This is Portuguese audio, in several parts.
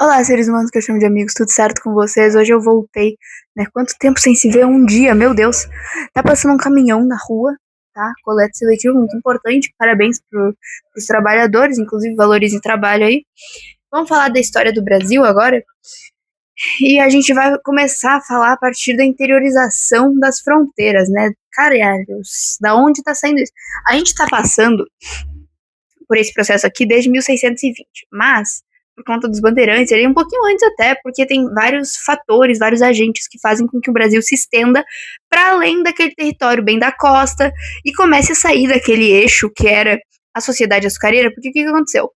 Olá, seres humanos que eu chamo de amigos, tudo certo com vocês? Hoje eu voltei, né? Quanto tempo sem se ver? Um dia, meu Deus. Tá passando um caminhão na rua, tá? Coleta seletiva muito importante. Parabéns pros trabalhadores, inclusive valorizem trabalho aí. Vamos falar da história do Brasil agora. E a gente vai começar a falar a partir da interiorização das fronteiras, né? Caralhos, da onde tá saindo isso? A gente tá passando por esse processo aqui desde 1620, mas por conta dos bandeirantes, ele é um pouquinho antes até, porque tem vários fatores, vários agentes que fazem com que o Brasil se estenda para além daquele território bem da costa e comece a sair daquele eixo que era a sociedade açucareira, porque o que aconteceu?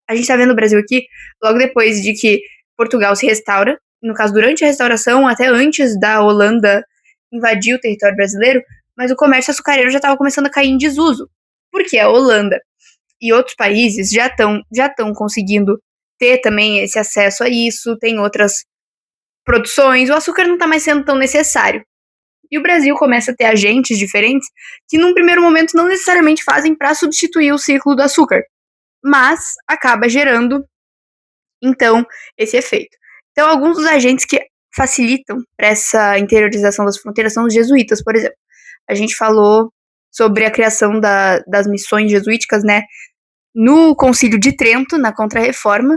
A gente tá vendo o Brasil aqui logo depois de que Portugal se restaura, no caso durante a restauração, até antes da Holanda invadir o território brasileiro, mas o comércio açucareiro já estava começando a cair em desuso, porque a Holanda e outros países já estão conseguindo ter também esse acesso a isso, tem outras produções, o açúcar não está mais sendo tão necessário. E o Brasil começa a ter agentes diferentes que, num primeiro momento, não necessariamente fazem para substituir o ciclo do açúcar, mas acaba gerando, então, esse efeito. Então, alguns dos agentes que facilitam para essa interiorização das fronteiras são os jesuítas, por exemplo. A gente falou sobre a criação das missões jesuíticas, né, no Concílio de Trento, na Contra-Reforma,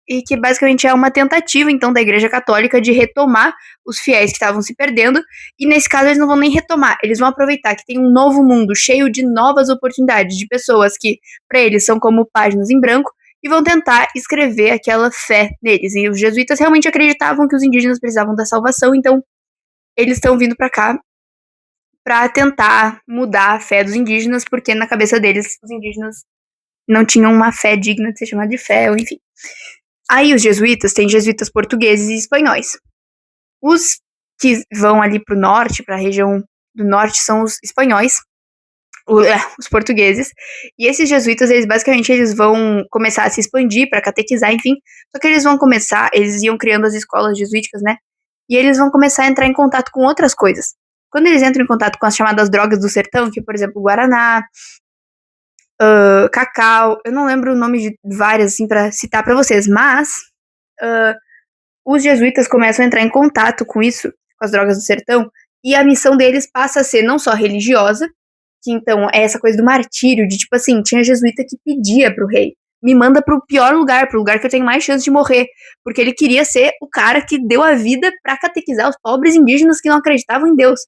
e que basicamente é uma tentativa, então, da Igreja Católica de retomar os fiéis que estavam se perdendo, e nesse caso eles não vão nem retomar, eles vão aproveitar que tem um novo mundo cheio de novas oportunidades, de pessoas que, para eles, são como páginas em branco, e vão tentar escrever aquela fé neles. E os jesuítas realmente acreditavam que os indígenas precisavam da salvação, então eles estão vindo para cá para tentar mudar a fé dos indígenas, porque na cabeça deles, os indígenas não tinham uma fé digna de ser chamada de fé, ou enfim. Aí os jesuítas, tem jesuítas portugueses e espanhóis. Os que vão ali pro norte, para a região do norte, são os espanhóis, os portugueses. E esses jesuítas, eles basicamente eles vão começar a se expandir para catequizar, enfim. Só que eles vão começar, eles iam criando as escolas jesuíticas, né? E eles vão começar a entrar em contato com outras coisas. Quando eles entram em contato com as chamadas drogas do sertão, que, por exemplo, Guaraná, cacau, eu não lembro o nome de várias, assim, pra citar pra vocês, mas os jesuítas começam a entrar em contato com isso, com as drogas do sertão, e a missão deles passa a ser não só religiosa, que então é essa coisa do martírio, de tipo assim, tinha jesuíta que pedia pro rei, me manda pro pior lugar, pro lugar que eu tenho mais chance de morrer, porque ele queria ser o cara que deu a vida pra catequizar os pobres indígenas que não acreditavam em Deus.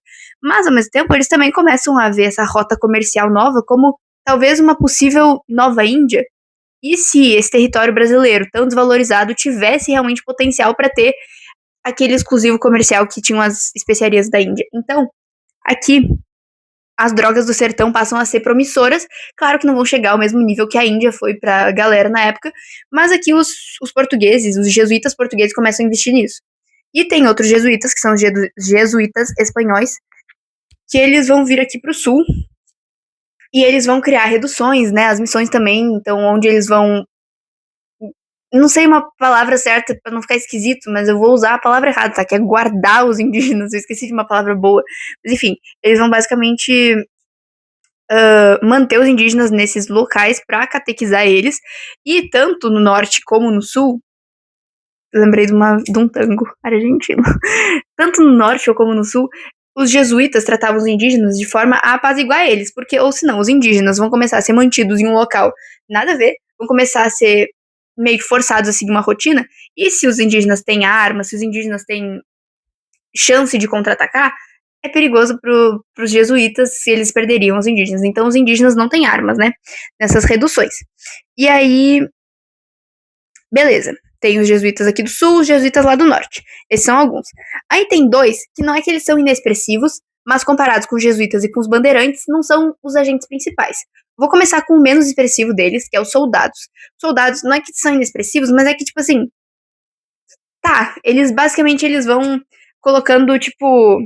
Mas, ao mesmo tempo, eles também começam a ver essa rota comercial nova como talvez uma possível nova Índia. E se esse território brasileiro, tão desvalorizado, tivesse realmente potencial para ter aquele exclusivo comercial que tinham as especiarias da Índia? Então, aqui, as drogas do sertão passam a ser promissoras. Claro que não vão chegar ao mesmo nível que a Índia foi para a galera na época, mas aqui os portugueses, os jesuítas portugueses começam a investir nisso. E tem outros jesuítas, que são os jesuítas espanhóis, que eles vão vir aqui para o sul e eles vão criar reduções, né? As missões também, então, onde eles vão. Não sei uma palavra certa pra não ficar esquisito, mas eu vou usar a palavra errada, tá? Que é guardar os indígenas. Eu esqueci de uma palavra boa. Mas enfim, eles vão basicamente manter os indígenas nesses locais pra catequizar eles. E tanto no norte como no sul. Lembrei de um tango argentino. Tanto no norte como no sul, os jesuítas tratavam os indígenas de forma a apaziguar eles, porque, ou senão, os indígenas vão começar a ser mantidos em um local nada a ver, vão começar a ser meio que forçados a seguir uma rotina, e se os indígenas têm armas, se os indígenas têm chance de contra-atacar, é perigoso para os jesuítas se eles perderiam os indígenas. Então, os indígenas não têm armas, né? Nessas reduções. E aí, beleza. Tem os jesuítas aqui do sul, os jesuítas lá do norte. Esses são alguns. Aí tem dois que não é que eles são inexpressivos, mas comparados com os jesuítas e com os bandeirantes, não são os agentes principais. Vou começar com o menos expressivo deles, que é os soldados. Soldados não é que são inexpressivos, mas é que, tipo assim, tá, eles basicamente eles vão colocando, tipo,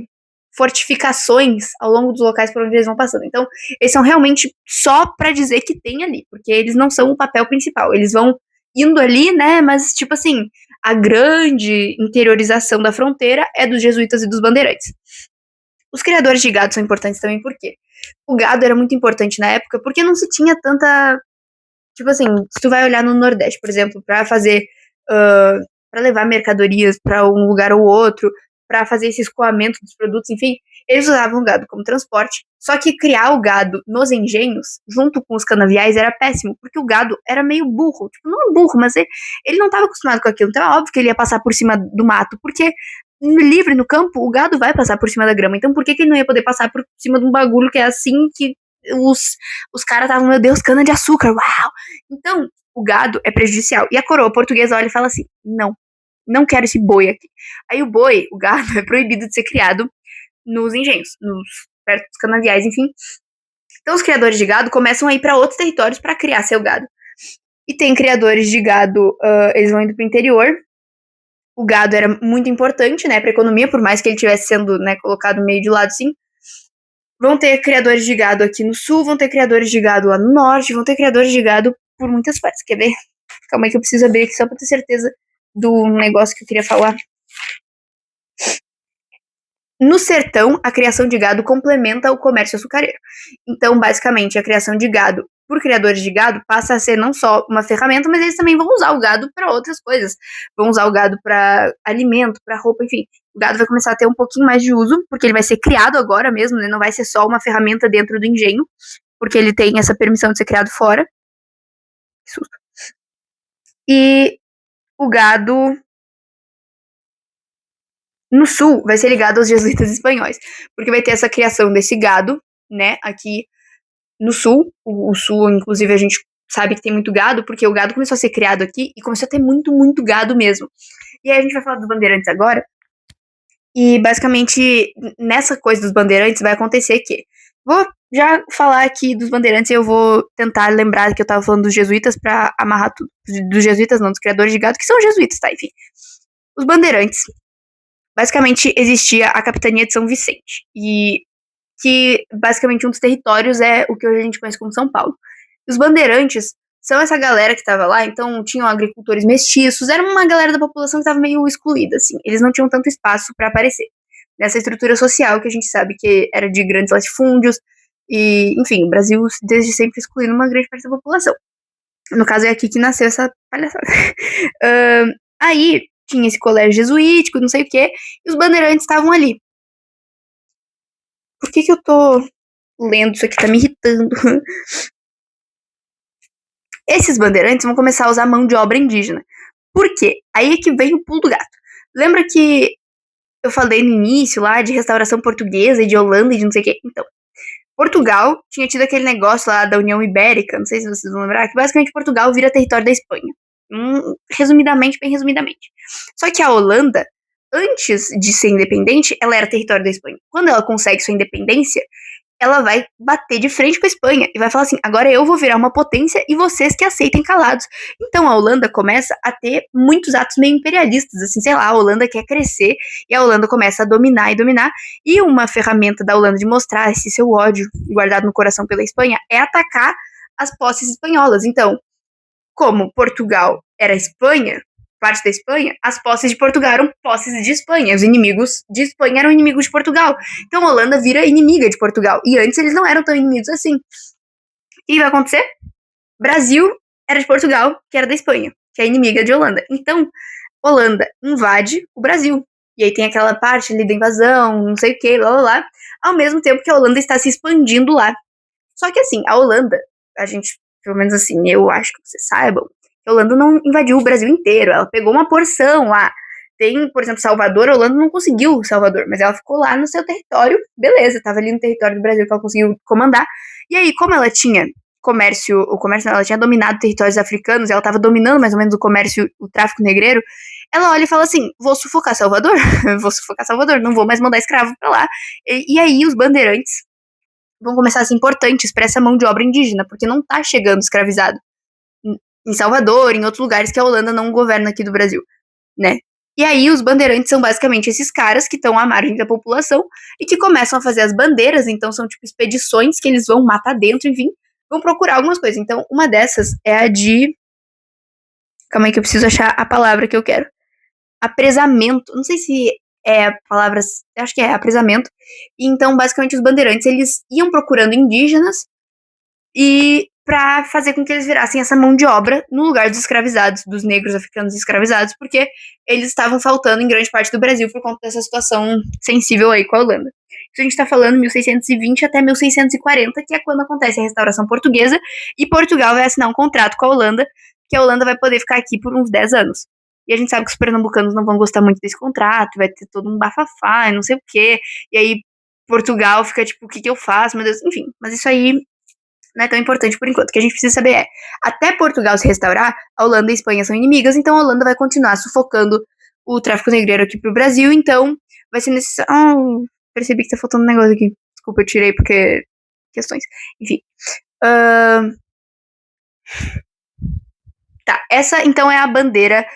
fortificações ao longo dos locais por onde eles vão passando. Então, eles são realmente só pra dizer que tem ali, porque eles não são o papel principal. Eles vão indo ali, né, mas, tipo assim, a grande interiorização da fronteira é dos jesuítas e dos bandeirantes. Os criadores de gado são importantes também, por quê? O gado era muito importante na época, porque não se tinha tanta. Tipo assim, se tu vai olhar no Nordeste, por exemplo, pra fazer para levar mercadorias para um lugar ou outro, para fazer esse escoamento dos produtos, enfim, eles usavam o gado como transporte. Só que criar o gado nos engenhos, junto com os canaviais, era péssimo, porque o gado era meio burro. Tipo, não burro, mas ele não estava acostumado com aquilo. Então é óbvio que ele ia passar por cima do mato, porque livre no campo, o gado vai passar por cima da grama. Então por que ele não ia poder passar por cima de um bagulho que é assim que os caras estavam, meu Deus, cana de açúcar, uau! Então, o gado é prejudicial. E a coroa portuguesa olha e fala assim: não quero esse boi aqui. Aí o boi, o gado, é proibido de ser criado nos engenhos, perto dos canaviais, enfim. Então os criadores de gado começam a ir para outros territórios para criar seu gado. E tem criadores de gado, eles vão indo para o interior. O gado era muito importante, né, para a economia, por mais que ele estivesse sendo, né, colocado meio de lado, assim. Vão ter criadores de gado aqui no sul, vão ter criadores de gado lá no norte, vão ter criadores de gado por muitas partes. Quer ver? Calma aí que eu preciso abrir aqui só para ter certeza do negócio que eu queria falar. No sertão, a criação de gado complementa o comércio açucareiro. Então, basicamente, a criação de gado por criadores de gado passa a ser não só uma ferramenta, mas eles também vão usar o gado para outras coisas. Vão usar o gado para alimento, para roupa, enfim. O gado vai começar a ter um pouquinho mais de uso, porque ele vai ser criado agora mesmo, né? Não vai ser só uma ferramenta dentro do engenho, porque ele tem essa permissão de ser criado fora. Que susto. E o gado no sul vai ser ligado aos jesuítas espanhóis, porque vai ter essa criação desse gado, né, aqui no sul. O sul, inclusive, a gente sabe que tem muito gado, porque o gado começou a ser criado aqui e começou a ter muito, muito gado mesmo. E aí a gente vai falar dos bandeirantes agora. E basicamente, nessa coisa dos bandeirantes, vai acontecer que. Vou já falar aqui dos bandeirantes e eu vou tentar lembrar que eu tava falando dos jesuítas pra amarrar tudo. Dos jesuítas, não, dos criadores de gado, que são jesuítas, tá? Enfim. Os bandeirantes. Basicamente, existia a capitania de São Vicente. E que basicamente um dos territórios é o que hoje a gente conhece como São Paulo. Os bandeirantes são essa galera que estava lá, então tinham agricultores mestiços, era uma galera da população que estava meio excluída, assim. Eles não tinham tanto espaço para aparecer nessa estrutura social que a gente sabe que era de grandes latifúndios e, enfim, o Brasil desde sempre excluindo uma grande parte da população. No caso é aqui que nasceu essa palhaçada. Aí tinha esse colégio jesuítico, não sei o quê, e os bandeirantes estavam ali. Por que eu tô lendo isso aqui? Tá me irritando. Esses bandeirantes vão começar a usar mão de obra indígena. Por quê? Aí é que vem o pulo do gato. Lembra que eu falei no início lá de restauração portuguesa e de Holanda e de não sei o quê? Então, Portugal tinha tido aquele negócio lá da União Ibérica, não sei se vocês vão lembrar, que basicamente Portugal vira território da Espanha. Resumidamente, bem resumidamente. Só que a Holanda, antes de ser independente, ela era território da Espanha. Quando ela consegue sua independência, ela vai bater de frente com a Espanha e vai falar assim: agora eu vou virar uma potência e vocês que aceitem calados. Então a Holanda começa a ter muitos atos meio imperialistas, assim, sei lá, a Holanda quer crescer e a Holanda começa a dominar e dominar. E uma ferramenta da Holanda de mostrar esse seu ódio guardado no coração pela Espanha é atacar as posses espanholas. Então, como Portugal era Espanha, parte da Espanha, as posses de Portugal eram posses de Espanha. Os inimigos de Espanha eram inimigos de Portugal. Então a Holanda vira inimiga de Portugal. E antes eles não eram tão inimigos assim. O que vai acontecer? Brasil era de Portugal, que era da Espanha, que é inimiga de Holanda. Então, Holanda invade o Brasil. E aí tem aquela parte ali da invasão, não sei o que, lá, lá, lá. Ao mesmo tempo que a Holanda está se expandindo lá. Só que assim, a Holanda, a gente, pelo menos assim, eu acho que vocês saibam, a Holanda não invadiu o Brasil inteiro, ela pegou uma porção lá. Tem, por exemplo, Salvador, a Holanda não conseguiu Salvador, mas ela ficou lá no seu território, beleza, estava ali no território do Brasil que ela conseguiu comandar. E aí, como ela tinha ela tinha dominado territórios africanos, ela estava dominando mais ou menos o comércio, o tráfico negreiro, ela olha e fala assim: vou sufocar Salvador, não vou mais mandar escravo pra lá. E aí os bandeirantes vão começar a ser importantes para essa mão de obra indígena, porque não tá chegando escravizado em Salvador, em outros lugares que a Holanda não governa aqui do Brasil, né? E aí os bandeirantes são basicamente esses caras que estão à margem da população e que começam a fazer as bandeiras, então são tipo expedições que eles vão matar dentro, enfim, vão procurar algumas coisas. Então uma dessas é a de... Calma aí que eu preciso achar a palavra que eu quero. Apresamento, não sei se é palavras, acho que é apresamento. E então basicamente os bandeirantes, eles iam procurando indígenas e para fazer com que eles virassem essa mão de obra no lugar dos escravizados, dos negros africanos escravizados, porque eles estavam faltando em grande parte do Brasil por conta dessa situação sensível aí com a Holanda. Isso a gente está falando 1620 até 1640, que é quando acontece a restauração portuguesa, e Portugal vai assinar um contrato com a Holanda, que a Holanda vai poder ficar aqui por uns 10 anos. E a gente sabe que os pernambucanos não vão gostar muito desse contrato, vai ter todo um bafafá e não sei o quê, e aí Portugal fica tipo, o que eu faço, meu Deus, enfim, mas isso aí não é tão importante por enquanto. O que a gente precisa saber é, até Portugal se restaurar, a Holanda e a Espanha são inimigas, então a Holanda vai continuar sufocando o tráfico negreiro aqui pro Brasil, então vai ser necessário... percebi que tá faltando um negócio aqui. Desculpa, eu tirei porque... questões. Enfim. Tá, essa então é a bandeira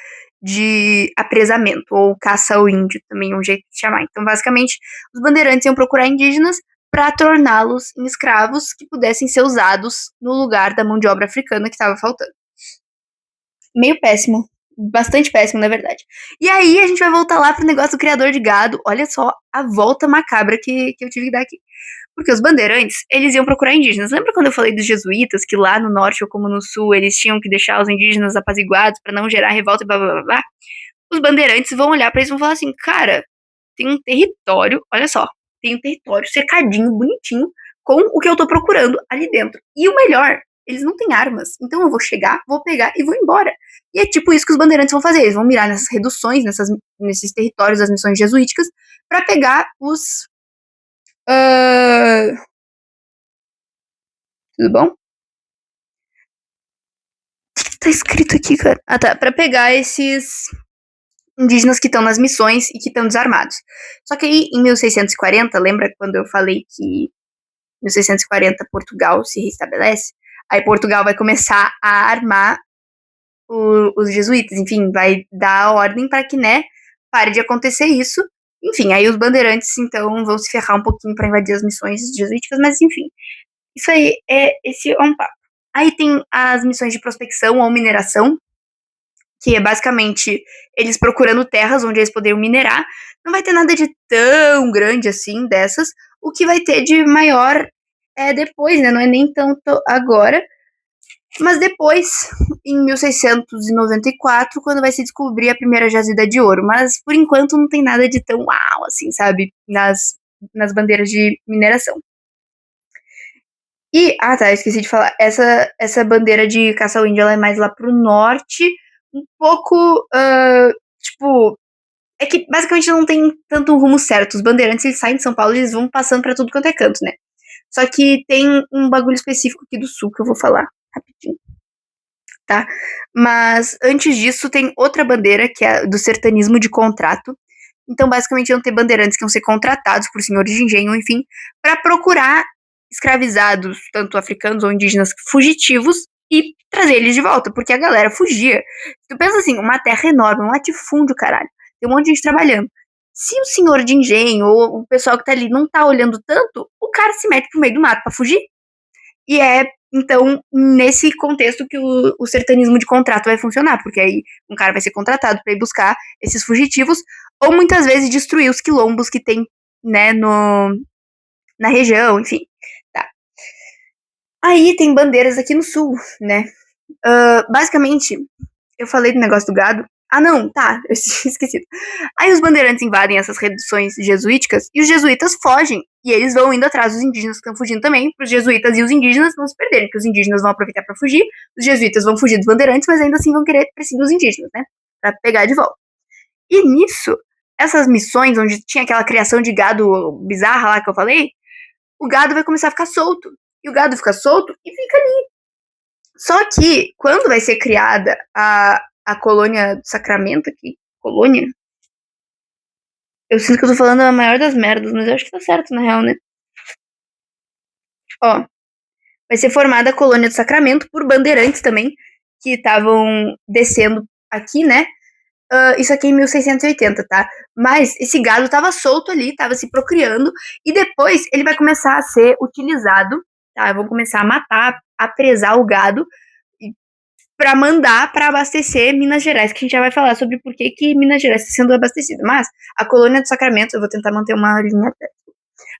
de apresamento, ou caça ao índio, também é um jeito de chamar. Então, basicamente, os bandeirantes iam procurar indígenas para torná-los em escravos que pudessem ser usados no lugar da mão de obra africana que estava faltando. Meio péssimo. Bastante péssimo, na verdade. E aí a gente vai voltar lá pro negócio do criador de gado. Olha só a volta macabra que eu tive que dar aqui. Porque os bandeirantes, eles iam procurar indígenas. Lembra quando eu falei dos jesuítas, que lá no norte ou como no sul, eles tinham que deixar os indígenas apaziguados para não gerar revolta e blá blá blá blá? Os bandeirantes vão olhar para eles e vão falar assim, cara, tem um território, olha só, tem um território cercadinho, bonitinho, com o que eu tô procurando ali dentro. E o melhor, eles não têm armas. Então eu vou chegar, vou pegar e vou embora. E é tipo isso que os bandeirantes vão fazer. Eles vão mirar nessas reduções, nesses territórios das missões jesuíticas, para pegar os... Tudo bom? O que tá escrito aqui, cara? Ah, tá. Pra pegar esses indígenas que estão nas missões e que estão desarmados. Só que aí, em 1640, lembra quando eu falei que em 1640 Portugal se restabelece? Aí Portugal vai começar a armar os jesuítas, enfim, vai dar a ordem para que, né, pare de acontecer isso. Enfim, aí os bandeirantes, então, vão se ferrar um pouquinho para invadir as missões jesuíticas, mas enfim, isso aí esse é um papo. Aí tem as missões de prospecção ou mineração, que é basicamente eles procurando terras onde eles poderiam minerar. Não vai ter nada de tão grande assim dessas. O que vai ter de maior é depois, né? Não é nem tanto agora. Mas depois, em 1694, quando vai se descobrir a primeira jazida de ouro. Mas, por enquanto, não tem nada de tão uau, assim, sabe? Nas bandeiras de mineração. E, tá, eu esqueci de falar. Essa bandeira de caça ao índio, ela é mais lá pro norte. Um pouco, tipo... É que, basicamente, não tem tanto um rumo certo. Os bandeirantes, eles saem de São Paulo e eles vão passando pra tudo quanto é canto, né? Só que tem um bagulho específico aqui do sul que eu vou falar rapidinho. Tá? Mas antes disso tem outra bandeira que é do sertanismo de contrato. Então, basicamente, vão ter bandeirantes que vão ser contratados por senhores de engenho, enfim, para procurar escravizados, tanto africanos ou indígenas fugitivos, e trazer eles de volta, porque a galera fugia. Tu pensa assim, uma terra enorme, um latifúndio, caralho. Tem um monte de gente trabalhando. Se o senhor de engenho ou o pessoal que tá ali não tá olhando tanto, o cara se mete pro meio do mato pra fugir. E é, então, nesse contexto que o sertanismo de contrato vai funcionar, porque aí um cara vai ser contratado para ir buscar esses fugitivos, ou muitas vezes destruir os quilombos que tem, né, na região, enfim. Tá. Aí tem bandeiras aqui no sul, né? Basicamente, eu falei do negócio do gado. Ah, não, tá, eu esqueci. Aí os bandeirantes invadem essas reduções jesuíticas e os jesuítas fogem. E eles vão indo atrás dos indígenas que estão fugindo também, para os jesuítas e os indígenas não se perderem, porque os indígenas vão aproveitar para fugir, os jesuítas vão fugir dos bandeirantes, mas ainda assim vão querer perseguir os indígenas, né? Para pegar de volta. E nisso, essas missões onde tinha aquela criação de gado bizarra lá que eu falei, o gado vai começar a ficar solto. E o gado fica solto e fica ali. Só que, quando vai ser criada a colônia do Sacramento aqui, colônia? Eu sinto que eu tô falando a maior das merdas, mas eu acho que tá certo, na real, né? Ó, vai ser formada a colônia do Sacramento por bandeirantes também, que estavam descendo aqui, né? Isso aqui em 1680, tá? Mas esse gado tava solto ali, tava se procriando, e depois ele vai começar a ser utilizado, tá? Vão começar a matar, a presar o gado, para mandar para abastecer Minas Gerais, que a gente já vai falar sobre por que Minas Gerais está sendo abastecida. Mas a colônia do Sacramento, eu vou tentar manter uma linha reta.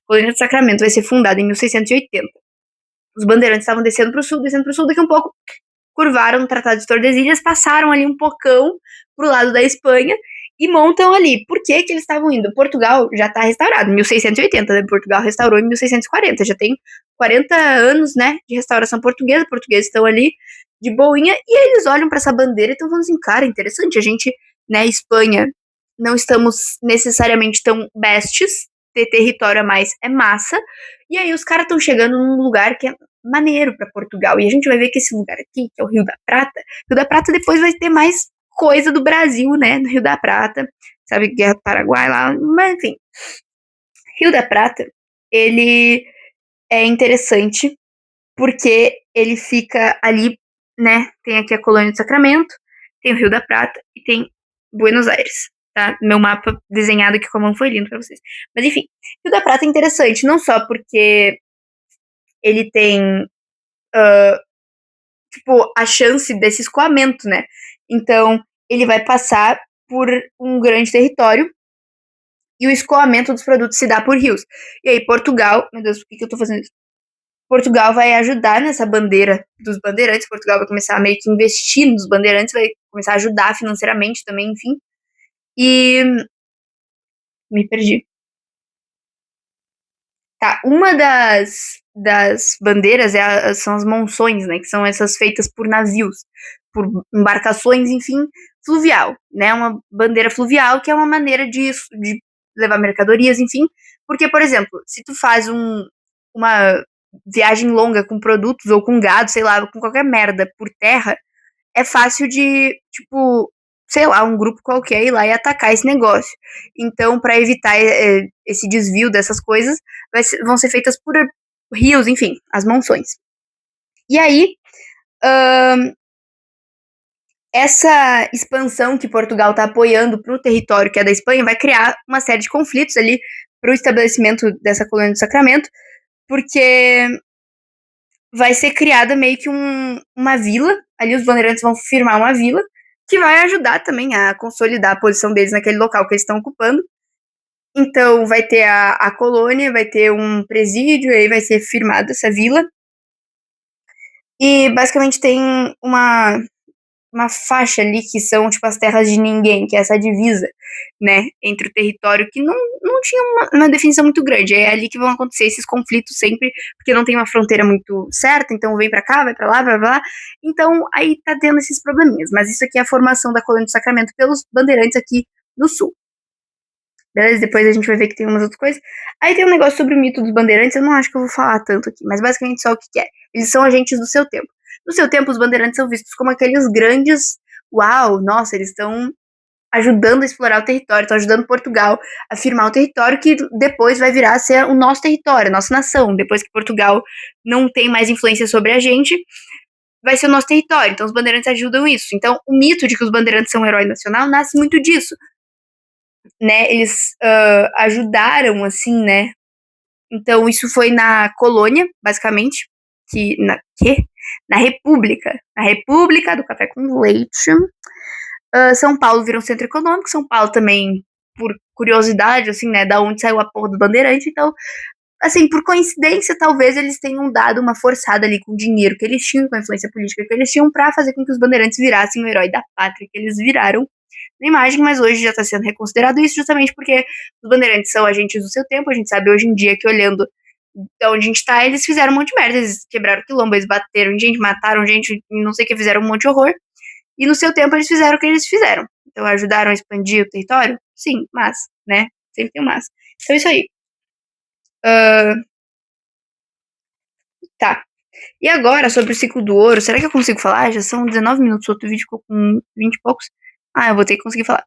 A colônia do Sacramento vai ser fundada em 1680. os bandeirantes estavam descendo pro sul, daqui a um pouco curvaram no Tratado de Tordesilhas, passaram ali um pocão pro lado da Espanha e montam ali. Por que que eles estavam indo? Portugal já tá restaurado, 1680, né? Portugal restaurou em 1640, já tem 40 anos, né, de restauração portuguesa, portugueses estão ali de boinha, e eles olham para essa bandeira e estão falando assim, cara, interessante, a gente, né, Espanha, não estamos necessariamente tão bestes, ter território a mais é massa, e aí os caras estão chegando num lugar que é maneiro para Portugal, e a gente vai ver que esse lugar aqui, que é o Rio da Prata, Rio da Prata depois vai ter mais coisa do Brasil, né, no Rio da Prata, sabe, Guerra do Paraguai lá, mas enfim, Rio da Prata, ele é interessante porque ele fica ali, né? Tem aqui a Colônia do Sacramento, tem o Rio da Prata e tem Buenos Aires, tá? Meu mapa desenhado aqui com a mão foi lindo pra vocês. Mas enfim, Rio da Prata é interessante, não só porque ele tem, tipo, a chance desse escoamento, né? Então, ele vai passar por um grande território e o escoamento dos produtos se dá por rios. E aí, Portugal, meu Deus, por que eu tô fazendo isso? Portugal vai ajudar nessa bandeira dos bandeirantes. Portugal vai começar a meio que investir nos bandeirantes, vai começar a ajudar financeiramente também, enfim. E me perdi. Tá, uma das bandeiras são as monções, né? Que são essas feitas por navios, por embarcações, enfim, fluvial, né? Uma bandeira fluvial que é uma maneira de levar mercadorias, enfim. Porque, por exemplo, se tu faz uma viagem longa com produtos ou com gado, sei lá, com qualquer merda por terra, é fácil de, tipo, sei lá, um grupo qualquer ir lá e atacar esse negócio. Então, para evitar esse desvio dessas coisas, vão ser feitas por rios, enfim, as monções. E aí, essa expansão que Portugal está apoiando para o território que é da Espanha vai criar uma série de conflitos ali para o estabelecimento dessa colônia do Sacramento, porque vai ser criada meio que uma vila, ali os bandeirantes vão firmar uma vila, que vai ajudar também a consolidar a posição deles naquele local que eles estão ocupando. Então vai ter a colônia, vai ter um presídio, aí vai ser firmada essa vila. E basicamente tem uma faixa ali que são tipo as terras de ninguém, que é essa divisa, né, entre o território que não tinha uma definição muito grande. É ali que vão acontecer esses conflitos sempre, porque não tem uma fronteira muito certa, então vem para cá, vai para lá, vai pra lá. Então aí tá tendo esses probleminhas. Mas isso aqui é a formação da colônia do Sacramento pelos bandeirantes aqui no sul. Beleza? Depois a gente vai ver que tem umas outras coisas. Aí tem um negócio sobre o mito dos bandeirantes, eu não acho que eu vou falar tanto aqui, mas basicamente só o que é. Eles são agentes do seu tempo. No seu tempo, os bandeirantes são vistos como aqueles grandes. Uau, nossa, eles estão ajudando a explorar o território, estão ajudando Portugal a firmar o território que depois vai virar a ser o nosso território, a nossa nação. Depois que Portugal não tem mais influência sobre a gente, vai ser o nosso território. Então os bandeirantes ajudam isso. Então o mito de que os bandeirantes são um herói nacional nasce muito disso. Né? Eles ajudaram, assim, né? Então isso foi na colônia, basicamente, na República do Café com Leite. São Paulo virou um centro econômico, São Paulo também, por curiosidade, assim, né, da onde saiu a porra do bandeirante, então, assim, por coincidência, talvez eles tenham dado uma forçada ali com o dinheiro que eles tinham, com a influência política que eles tinham, pra fazer com que os bandeirantes virassem o herói da pátria que eles viraram na imagem, mas hoje já está sendo reconsiderado isso justamente porque os bandeirantes são agentes do seu tempo, a gente sabe hoje em dia que olhando de onde a gente tá, eles fizeram um monte de merda, eles quebraram quilombo, eles bateram em gente, mataram gente, não sei o que, fizeram um monte de horror, e no seu tempo eles fizeram o que eles fizeram. Então ajudaram a expandir o território? Sim, mas, né, sempre tem um mas. Então é isso aí. Tá. E agora, sobre o ciclo do ouro, será que eu consigo falar? Já são 19 minutos, o outro vídeo ficou com 20 e poucos. Ah, eu vou ter que conseguir falar.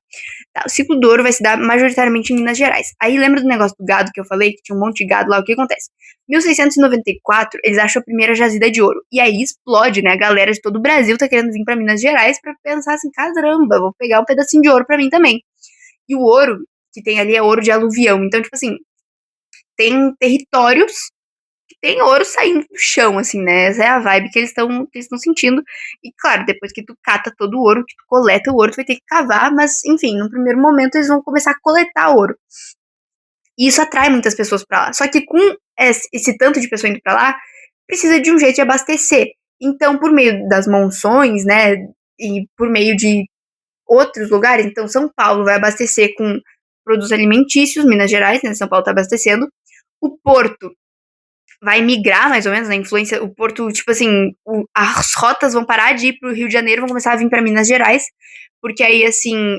Tá, o ciclo do ouro vai se dar majoritariamente em Minas Gerais. Aí lembra do negócio do gado que eu falei, que tinha um monte de gado lá, o que acontece? 1694, eles acham a primeira jazida de ouro. E aí explode, né? A galera de todo o Brasil tá querendo vir pra Minas Gerais pra pensar assim, caramba, vou pegar um pedacinho de ouro pra mim também. E o ouro que tem ali é ouro de aluvião. Então, tipo assim, tem territórios tem ouro saindo do chão, assim, né? Essa é a vibe que eles estão sentindo. E claro, depois que tu cata todo o ouro, que tu coleta o ouro, tu vai ter que cavar, mas enfim, no primeiro momento eles vão começar a coletar ouro. E isso atrai muitas pessoas para lá. Só que com esse tanto de pessoa indo para lá, precisa de um jeito de abastecer. Então, por meio das monções, né, e por meio de outros lugares, então São Paulo vai abastecer com produtos alimentícios, Minas Gerais, né, São Paulo está abastecendo, o Porto vai migrar, mais ou menos, na influência, o Porto, tipo assim, as rotas vão parar de ir para o Rio de Janeiro, vão começar a vir para Minas Gerais, porque aí, assim,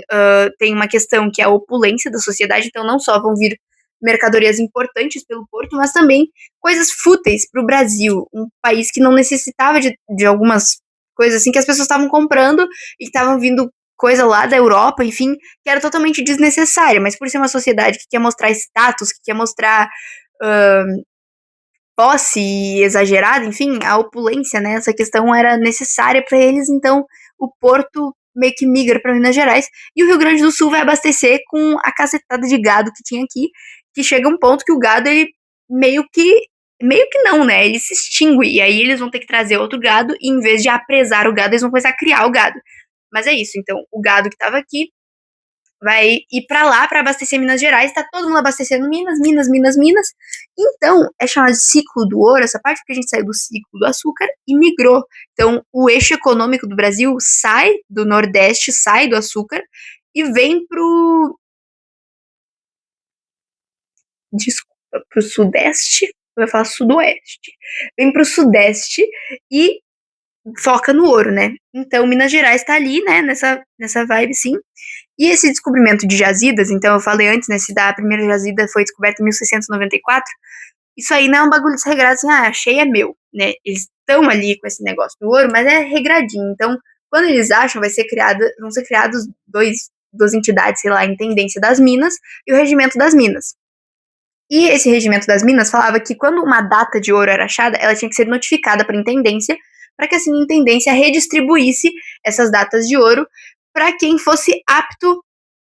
tem uma questão que é a opulência da sociedade, então não só vão vir mercadorias importantes pelo Porto, mas também coisas fúteis para o Brasil, um país que não necessitava de algumas coisas assim que as pessoas estavam comprando e estavam vindo coisa lá da Europa, enfim, que era totalmente desnecessária, mas por ser uma sociedade que quer mostrar status, que quer mostrar posse exagerada, enfim, a opulência, né? Essa questão era necessária para eles, então o Porto meio que migra para Minas Gerais e o Rio Grande do Sul vai abastecer com a cacetada de gado que tinha aqui, que chega um ponto que o gado ele meio que não, né? Ele se extingue e aí eles vão ter que trazer outro gado e em vez de apresar o gado, eles vão começar a criar o gado. Mas é isso, então o gado que estava aqui vai ir para lá para abastecer Minas Gerais, tá todo mundo abastecendo Minas, Minas, Minas, Minas. Então, é chamado de ciclo do ouro, essa parte porque a gente saiu do ciclo do açúcar e migrou. Então, o eixo econômico do Brasil sai do Nordeste, sai do açúcar e vem pro Sudeste, eu ia falar Sudoeste. Vem pro Sudeste e foca no ouro, né? Então, Minas Gerais tá ali, né, nessa vibe, sim. E esse descobrimento de jazidas, então eu falei antes, né, se a primeira jazida foi descoberta em 1694, isso aí não é um bagulho desregrado, assim, achei é meu, né? Eles estão ali com esse negócio do ouro, mas é regradinho. Então, quando eles acham, vão ser criados duas entidades, sei lá, a Intendência das Minas e o Regimento das Minas. E esse Regimento das Minas falava que quando uma data de ouro era achada, ela tinha que ser notificada para a Intendência, para que assim a Intendência redistribuísse essas datas de ouro para quem fosse apto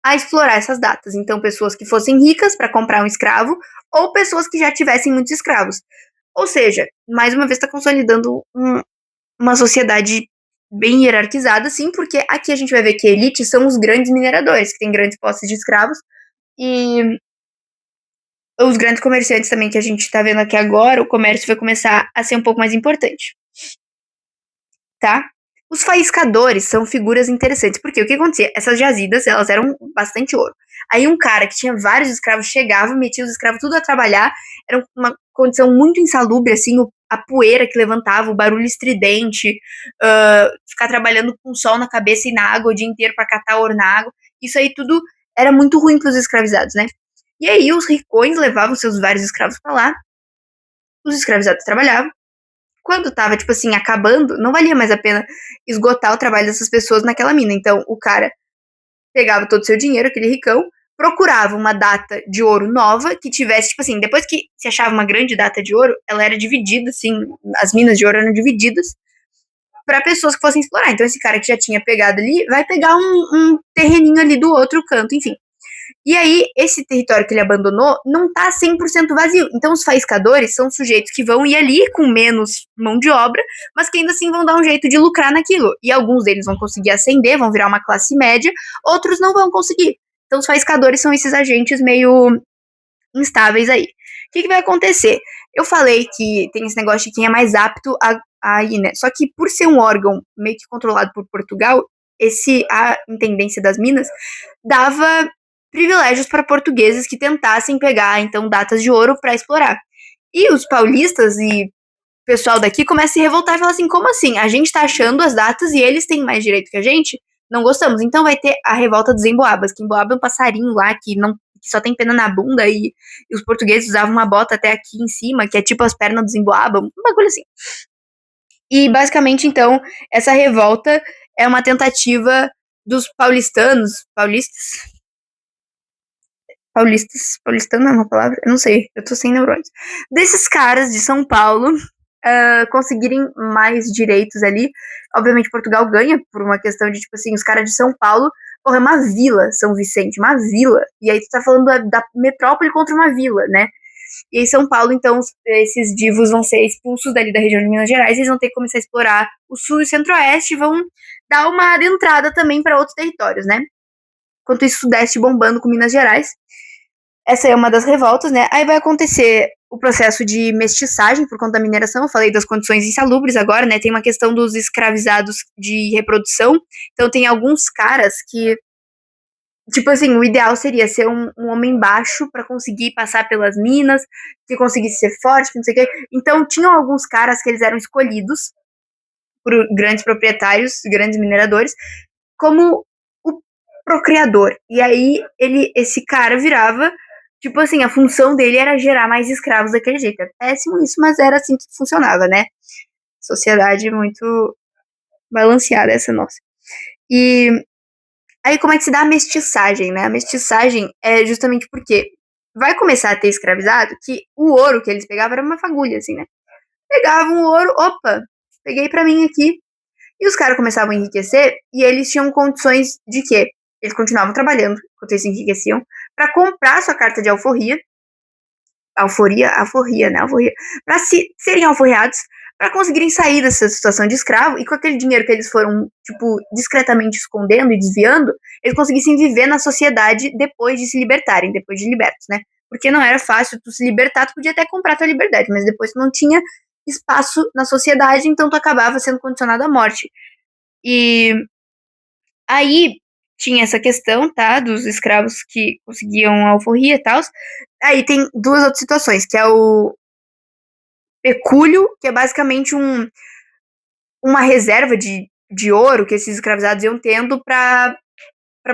a explorar essas datas. Então, pessoas que fossem ricas para comprar um escravo ou pessoas que já tivessem muitos escravos. Ou seja, mais uma vez está consolidando uma sociedade bem hierarquizada, sim, porque aqui a gente vai ver que a elite são os grandes mineradores, que têm grandes posses de escravos, e os grandes comerciantes também que a gente está vendo aqui agora, o comércio vai começar a ser um pouco mais importante, tá? Os faiscadores são figuras interessantes, porque o que acontecia? Essas jazidas, elas eram bastante ouro. Aí um cara que tinha vários escravos chegava, metia os escravos tudo a trabalhar, era uma condição muito insalubre, assim, a poeira que levantava, o barulho estridente, ficar trabalhando com sol na cabeça e na água o dia inteiro para catar ouro na água, isso aí tudo era muito ruim para os escravizados, né? E aí os ricões levavam seus vários escravos para lá, os escravizados trabalhavam, quando tava, tipo assim, acabando, não valia mais a pena esgotar o trabalho dessas pessoas naquela mina. Então, o cara pegava todo o seu dinheiro, aquele ricão, procurava uma data de ouro nova que tivesse, tipo assim, depois que se achava uma grande data de ouro, ela era dividida, assim, as minas de ouro eram divididas para pessoas que fossem explorar. Então, esse cara que já tinha pegado ali vai pegar um terreninho ali do outro canto, enfim. E aí, esse território que ele abandonou não tá 100% vazio. Então, os faiscadores são sujeitos que vão ir ali com menos mão de obra, mas que ainda assim vão dar um jeito de lucrar naquilo. E alguns deles vão conseguir ascender, vão virar uma classe média, outros não vão conseguir. Então, os faiscadores são esses agentes meio instáveis aí. O que vai acontecer? Eu falei que tem esse negócio de quem é mais apto a ir, né? Só que por ser um órgão meio que controlado por Portugal, a Intendência das Minas dava privilégios para portugueses que tentassem pegar, então, datas de ouro para explorar. E os paulistas e o pessoal daqui começa a se revoltar e falar assim, como assim? A gente tá achando as datas e eles têm mais direito que a gente? Não gostamos. Então vai ter a revolta dos emboabas, que emboaba é um passarinho lá que só tem pena na bunda e os portugueses usavam uma bota até aqui em cima, que é tipo as pernas dos emboaba, um bagulho assim. E basicamente, então, essa revolta é uma tentativa dos paulistano é uma palavra? Eu não sei, eu tô sem neurônios. Desses caras de São Paulo conseguirem mais direitos ali. Obviamente, Portugal ganha por uma questão de, tipo assim, os caras de São Paulo, porra, é uma vila, São Vicente, uma vila. E aí tu tá falando da metrópole contra uma vila, né? E aí São Paulo, então, esses divos vão ser expulsos dali da região de Minas Gerais, eles vão ter que começar a explorar o sul e o centro-oeste e vão dar uma adentrada também para outros territórios, né? Enquanto isso, o sudeste bombando com Minas Gerais. Essa é uma das revoltas, né? Aí vai acontecer o processo de mestiçagem por conta da mineração. Eu falei das condições insalubres agora, né? Tem uma questão dos escravizados de reprodução. Então tem alguns caras que, tipo assim, o ideal seria ser um homem baixo para conseguir passar pelas minas, que conseguisse ser forte, não sei o quê. Então tinham alguns caras que eles eram escolhidos por grandes proprietários, grandes mineradores, como o procriador. E aí esse cara virava, tipo assim, a função dele era gerar mais escravos daquele jeito. É péssimo isso, mas era assim que funcionava, né? Sociedade muito balanceada essa nossa. E aí como é que se dá a mestiçagem, né? A mestiçagem é justamente porque vai começar a ter escravizado que o ouro que eles pegavam era uma fagulha, assim, né? Pegavam o ouro, opa, peguei pra mim aqui. E os caras começavam a enriquecer e eles tinham condições de quê? Eles continuavam trabalhando enquanto eles se enriqueciam para comprar sua carta de alforria, alforria, né? Alforria, para serem alforriados, para conseguirem sair dessa situação de escravo e com aquele dinheiro que eles foram, tipo, discretamente escondendo e desviando, eles conseguissem viver na sociedade depois de se libertarem, depois de libertos, né? Porque não era fácil tu se libertar, tu podia até comprar tua liberdade, mas depois tu não tinha espaço na sociedade, então tu acabava sendo condicionado à morte. E aí tinha essa questão, tá, dos escravos que conseguiam alforria e tal. Aí tem duas outras situações, que é o pecúlio, que é basicamente uma reserva de ouro que esses escravizados iam tendo pra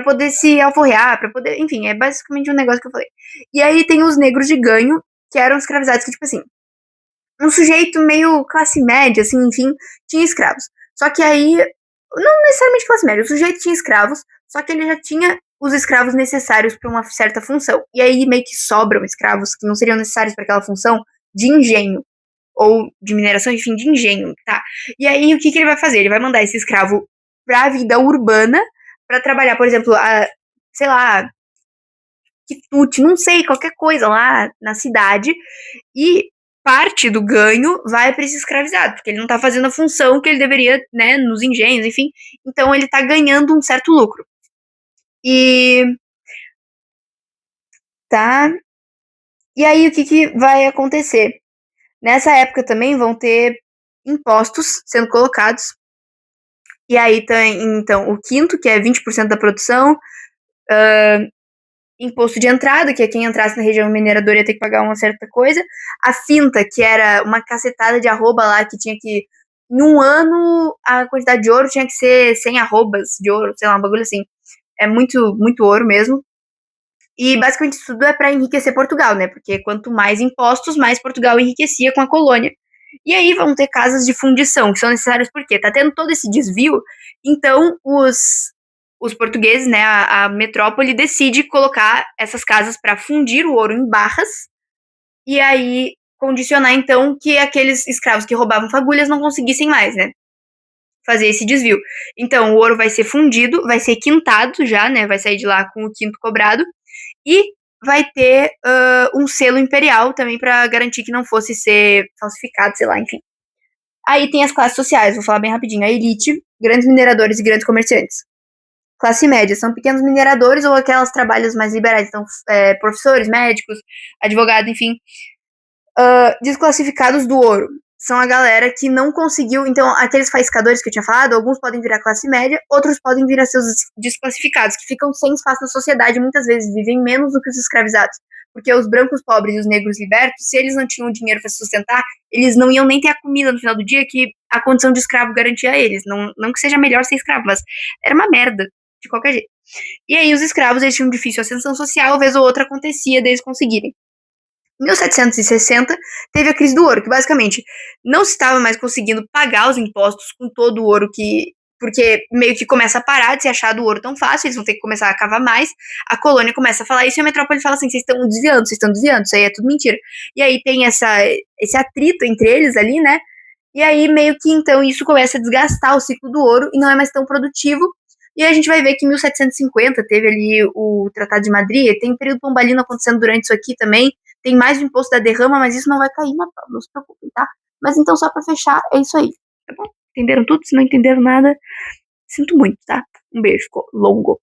poder se alforrear, pra poder, enfim, é basicamente um negócio que eu falei. E aí tem os negros de ganho, que eram escravizados que, tipo assim, um sujeito meio classe média, assim, enfim, tinha escravos. Só que aí, não necessariamente classe média, o sujeito tinha escravos, só que ele já tinha os escravos necessários para uma certa função. E aí meio que sobram escravos que não seriam necessários para aquela função de engenho, ou de mineração, enfim, de engenho, tá? E aí o que, que ele vai fazer? Ele vai mandar esse escravo pra vida urbana, para trabalhar, por exemplo, sei lá, quitute, não sei, qualquer coisa lá na cidade, e parte do ganho vai para esse escravizado, porque ele não tá fazendo a função que ele deveria, né, nos engenhos, enfim. Então ele tá ganhando um certo lucro. E tá. E aí o que, que vai acontecer? Nessa época também vão ter impostos sendo colocados. E aí tem, então, o quinto, que é 20% da produção, imposto de entrada, que é quem entrasse na região mineradora ia ter que pagar uma certa coisa, a finta, que era uma cacetada de arroba lá, que tinha que, em um ano, a quantidade de ouro tinha que ser 100 arrobas de ouro, sei lá, um bagulho assim. É muito, muito ouro mesmo. E basicamente isso tudo é para enriquecer Portugal, né? Porque quanto mais impostos, mais Portugal enriquecia com a colônia. E aí vão ter casas de fundição, que são necessárias porque tá tendo todo esse desvio, então os portugueses, né, a metrópole decide colocar essas casas para fundir o ouro em barras e aí condicionar então que aqueles escravos que roubavam fagulhas não conseguissem mais, né, fazer esse desvio. Então o ouro vai ser fundido, vai ser quintado já, né, vai sair de lá com o quinto cobrado e vai ter um selo imperial também para garantir que não fosse ser falsificado, sei lá, enfim. Aí tem as classes sociais, vou falar bem rapidinho. A elite, grandes mineradores e grandes comerciantes. Classe média, são pequenos mineradores ou aquelas trabalhos mais liberais, então professores, médicos, advogados, enfim. Desclassificados do ouro. São a galera que não conseguiu. Então, aqueles faiscadores que eu tinha falado, alguns podem virar classe média, outros podem virar seus desclassificados, que ficam sem espaço na sociedade, muitas vezes vivem menos do que os escravizados. Porque os brancos pobres e os negros libertos, se eles não tinham dinheiro para se sustentar, eles não iam nem ter a comida no final do dia que a condição de escravo garantia a eles. Não, não que seja melhor ser escravo, mas era uma merda, de qualquer jeito. E aí os escravos, eles tinham difícil ascensão social, vez ou outra acontecia deles conseguirem. Em 1760, teve a crise do ouro, que basicamente não se estava mais conseguindo pagar os impostos com todo o ouro que. Porque meio que começa a parar de se achar do ouro tão fácil, eles vão ter que começar a cavar mais. A colônia começa a falar isso e a metrópole fala assim: vocês estão desviando, isso aí é tudo mentira. E aí tem esse atrito entre eles ali, né? E aí meio que então isso começa a desgastar o ciclo do ouro e não é mais tão produtivo. E aí a gente vai ver que em 1750 teve ali o Tratado de Madrid, tem período pombalino acontecendo durante isso aqui também, tem mais o imposto da derrama, mas isso não vai cair na prova, não se preocupem, tá? Mas então, só pra fechar, é isso aí, tá bom? Entenderam tudo? Se não entenderam nada, sinto muito, tá? Um beijo, ficou longo.